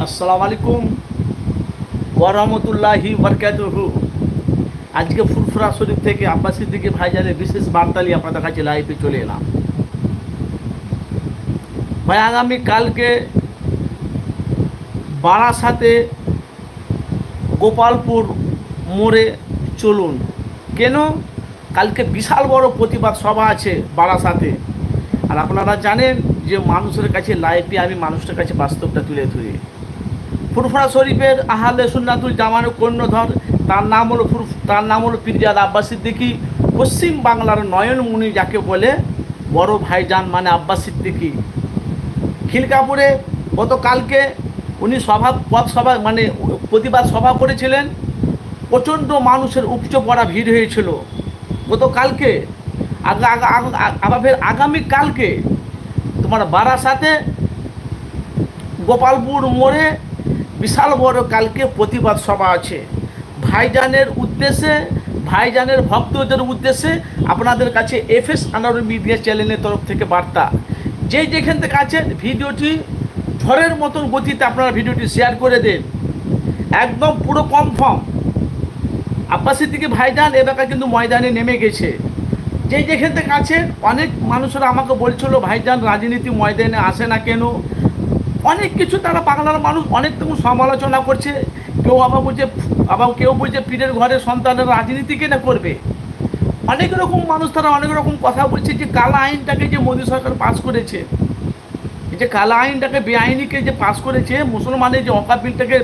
আসসালামু আলাইকুম ওয়া রাহমাতুল্লাহি ওয়া বারাকাতুহু। আজকে ফুরফুরা শরীফ থেকে আব্বাস সিদ্দিকী ভাইজানের বিশেষ বার্তা নিয়ে আপনাদের কাছে লাইভে চলে এলাম। ভাই, আগামী কালকে বারাসাতে গোপালপুর মোড়ে চলুন। কেন? কালকে বিশাল বড় প্রতিবাদ সভা আছে বারাসাতে। আর আপনারা জানেন যে মানুষের কাছে লাইভে আমি মানুষের কাছে বাস্তবটা তুলে ধরি। ফুরফুরা শরীফের আহলে সুন্নাতুল জামানের কর্ণধর, তার নাম হলো পীরজাদা আব্বাস সিদ্দিকী। পশ্চিম বাংলার নয়নমণি যাকে বলে, বড় ভাইজান মানে আব্বাস সিদ্দিকী। খিলকাপুরে গতকালকে উনি পথসভা মানে প্রতিবাদ সভা করেছিলেন। প্রচণ্ড মানুষের উপচে পড়া ভিড় হয়েছিল গতকালকে। ফের আগামীকালকে তোমার বারাসাতে গোপালপুর মোড়ে বিশাল বড় কালকে প্রতিবাদ সভা আছে। ভাইজানের উদ্দেশ্যে, ভাইজানের ভক্তদের উদ্দেশ্যে আপনাদের কাছে এফএস আনোয়ার মিডিয়া চ্যানেলের তরফ থেকে বার্তা। যেখান থেকে আছেন ভিডিওটি ঝড়ের মতন গতিতে আপনারা ভিডিওটি শেয়ার করে দেন। একদম পুরো কনফার্ম আব্বাস সিদ্দিকী ভাইজান এলাকা কিন্তু ময়দানে নেমে গেছে। যেখান থেকে আছেন, অনেক মানুষরা আমাকে বলছিল ভাইজান রাজনীতি ময়দানে আসে না কেন, অনেক কিছু তারা বাংলার মানুষ অনেক রকম সমালোচনা করছে। কেউ বলছে পীরের ঘরের সন্তানের রাজনীতি কেনা করবে। অনেক রকম মানুষ তারা অনেক রকম কথা বলছে যে কালা আইনটাকে যে মোদী সরকার পাস করেছে, এই যে কালা আইনটাকে বেআইনিকে যে পাস করেছে, মুসলমানের যে অকাপ বিলটাকে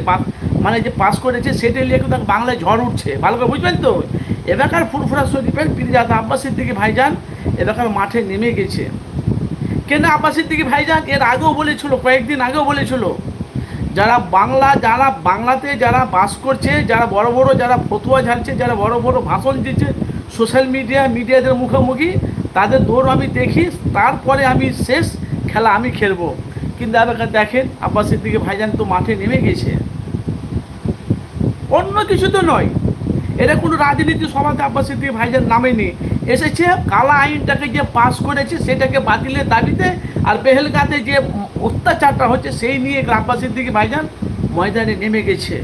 মানে যে পাস করেছে, সেটা নিয়ে কিন্তু বাংলায় ঝড় উঠছে। ভালো করে বুঝবেন তো। এলাকার ফুরফুরা শরীফের পীরজাদা আব্বাস সিদ্দিকী ভাইজান এলাকার মাঠে নেমে গেছে। কেন? আব্বাস সিদ্দিকী ভাইজান এর আগেও বলেছিল, কয়েকদিন আগেও বলেছিল, যারা বাংলাতে যারা বাস করছে, যারা বড় বড় যারা ফতুয়া ঝাড়ছে, যারা বড় বড় ভাষণ দিচ্ছে সোশ্যাল মিডিয়াদের মুখোমুখি, তাদের দৌড় আমি দেখি, তারপরে আমি শেষ খেলা আমি খেলবো। কিন্তু এলাকা দেখেন আব্বাস সিদ্দিকী ভাইজান তো মাঠে নেমে গেছে। অন্য কিছু তো নয়, এটা কোনো রাজনীতি সভাতে আব্বাস সিদ্দিকী ভাইজান নামেনি। এসেছে কালা আইনটাকে যে পাস করেছে সেটাকে বাতিলের দাবিতে, আর পেহেলগাঁতে যে অত্যাচারটা হচ্ছে সেই নিয়ে আব্বাস সিদ্দিকী ভাইজান ময়দানে নেমে গেছে।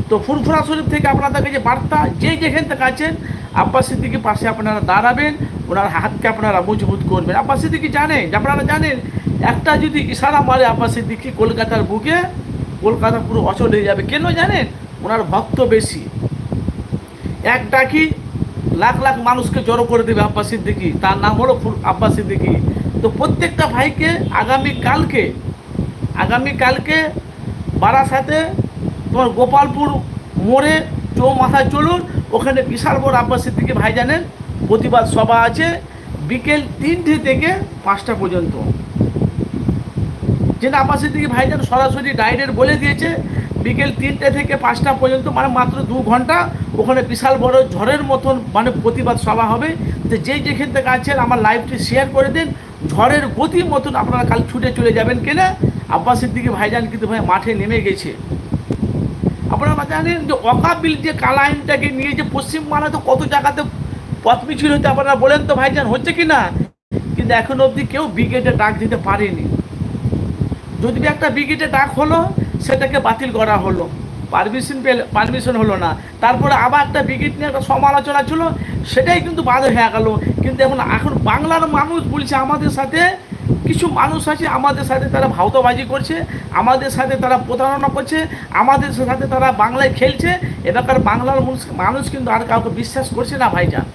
তো ফুরফুরা শরীফ থেকে আপনাদের কাছে বার্তা, যেখান থেকে আছেন আব্বাস সিদ্দিকীর পাশে আপনারা দাঁড়াবেন, ওনার হাতকে আপনারা মজবুত করবেন। আব্বাস সিদ্দিকী জানেন, আপনারা জানেন, একটা যদি ইশারা মারে আব্বাস সিদ্দিকী কলকাতার বুকে, কলকাতা পুরো অচল হয়ে যাবে। কেন জানেন? ওনার ভক্ত বেশি। এক ডাকি লাখ লাখ মানুষকে জড়ো করে দেবে আব্বাস সিদ্দিকী। তার নাম হলো আব্বাস সিদ্দিকী। তো প্রত্যেকটা ভাইকে আগামীকালকে বারাসাতে তোমার গোপালপুর মোড়ে চৌমাথায় চলুন। ওখানে বিশাল বড় আব্বাস সিদ্দিকী ভাইজানের প্রতিবাদ সভা আছে বিকেল 3টে থেকে 5টা পর্যন্ত। যেটা আব্বাস সিদ্দিকী ভাইজান সরাসরি ডাইরেক্ট বলে দিয়েছে, বিকেল 3টে থেকে 5টা পর্যন্ত, মানে মাত্র 2 ঘন্টা ওখানে বিশাল বড় ঝড়ের মতন মানে প্রতিবাদ সভা হবে। তো যেখান থেকে আছেন আমার লাইভটি শেয়ার করে দিন। ঝড়ের গতির মতন আপনারা কাল ছুটে চলে যাবেন। কেনা আব্বাস সিদ্দিকী ভাইজান কিন্তু ভাই মাঠে নেমে গেছে। আপনারা জানেন যে অকাপ বিল যে কালা আইনটাকে নিয়ে যে পশ্চিমবাংলায় তো কত জায়গাতে পথ মিছিল হতে, আপনারা বলেন তো ভাইজান হচ্ছে কি না? কিন্তু এখন অবধি কেউ ব্রিগেডে ডাক দিতে পারেনি। যদি একটা ব্রিগেডে ডাক হলো, সেটাকে বাতিল করা হলো, পারমিশন হলো না। তারপরে আবার একটা ব্রিগেড নিয়ে একটা সমালোচনা ছিল, সেটাই কিন্তু বাধা হয়ে গেল। কিন্তু এখন বাংলার মানুষ বলছে আমাদের সাথে কিছু মানুষ আছে, আমাদের সাথে তারা ভাওতাবাজি করছে, আমাদের সাথে তারা প্রতারণা করছে, আমাদের সাথে তারা বাংলায় খেলছে। এলাকার বাংলার মানুষ কিন্তু আর কাউকে বিশ্বাস করছে না ভাইজান।